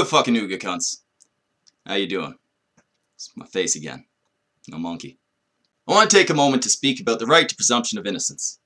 fucking Ooga, cunts. How you doing? It's my face again. No monkey. I want to take a moment to speak about the right to presumption of innocence.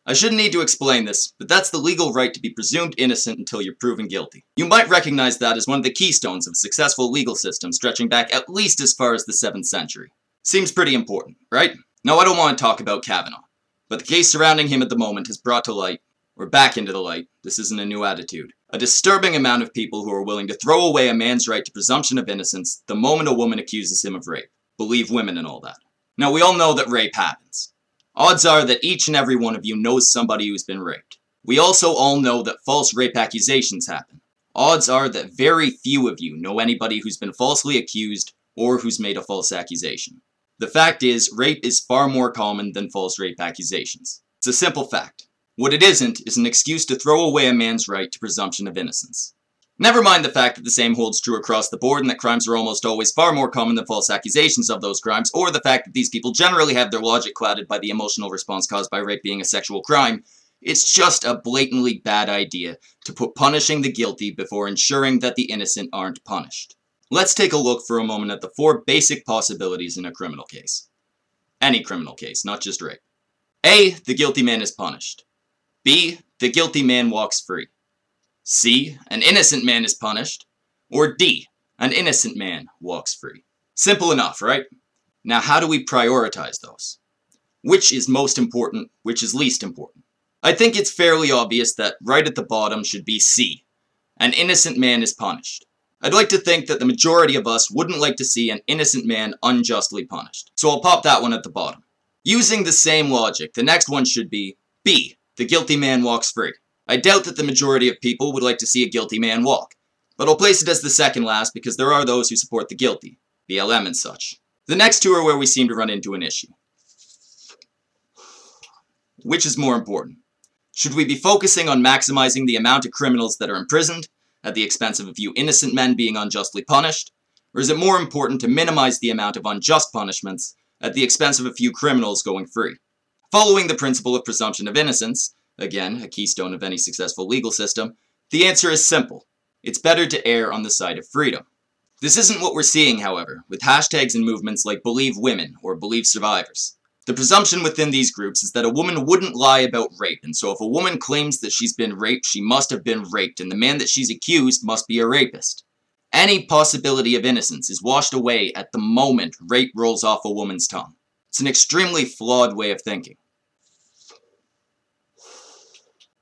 I shouldn't need to explain this, but that's the legal right to be presumed innocent until you're proven guilty. You might recognize that as one of the keystones of a successful legal system stretching back at least as far as the 7th century. Seems pretty important, right? Now, I don't want to talk about Kavanaugh, but the case surrounding him at the moment has brought to light, or back into the light, this isn't a new attitude, a disturbing amount of people who are willing to throw away a man's right to presumption of innocence the moment a woman accuses him of rape. Believe women and all that. Now, we all know that rape happens. Odds are that each and every one of you knows somebody who's been raped. We also all know that false rape accusations happen. Odds are that very few of you know anybody who's been falsely accused or who's made a false accusation. The fact is, rape is far more common than false rape accusations. It's a simple fact. What it isn't is an excuse to throw away a man's right to presumption of innocence. Never mind the fact that the same holds true across the board and that crimes are almost always far more common than false accusations of those crimes, or the fact that these people generally have their logic clouded by the emotional response caused by rape being a sexual crime. It's just a blatantly bad idea to put punishing the guilty before ensuring that the innocent aren't punished. Let's take a look for a moment at the 4 basic possibilities in a criminal case. Any criminal case, not just rape. A. The guilty man is punished. B. The guilty man walks free. C. An innocent man is punished. Or D. An innocent man walks free. Simple enough, right? Now, how do we prioritize those? Which is most important, which is least important? I think it's fairly obvious that right at the bottom should be C. An innocent man is punished. I'd like to think that the majority of us wouldn't like to see an innocent man unjustly punished. So I'll pop that one at the bottom. Using the same logic, the next one should be B. The guilty man walks free. I doubt that the majority of people would like to see a guilty man walk, but I'll place it as the second last because there are those who support the guilty, BLM and such. The next 2 are where we seem to run into an issue. Which is more important? Should we be focusing on maximizing the amount of criminals that are imprisoned, at the expense of a few innocent men being unjustly punished? Or is it more important to minimize the amount of unjust punishments, at the expense of a few criminals going free? Following the principle of presumption of innocence, again, a keystone of any successful legal system, the answer is simple. It's better to err on the side of freedom. This isn't what we're seeing, however, with hashtags and movements like Believe Women or Believe Survivors. The presumption within these groups is that a woman wouldn't lie about rape, and so if a woman claims that she's been raped, she must have been raped, and the man that she's accused must be a rapist. Any possibility of innocence is washed away at the moment rape rolls off a woman's tongue. It's an extremely flawed way of thinking.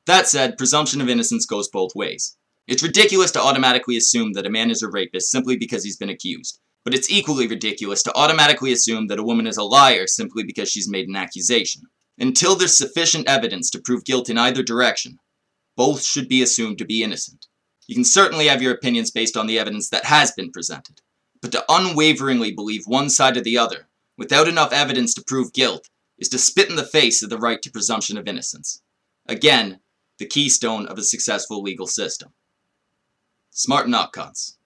That said, presumption of innocence goes both ways. It's ridiculous to automatically assume that a man is a rapist simply because he's been accused, but it's equally ridiculous to automatically assume that a woman is a liar simply because she's made an accusation. Until there's sufficient evidence to prove guilt in either direction, both should be assumed to be innocent. You can certainly have your opinions based on the evidence that has been presented, but to unwaveringly believe one side or the other, without enough evidence to prove guilt, is to spit in the face of the right to presumption of innocence. Again, the keystone of a successful legal system. Smarten up, cunts.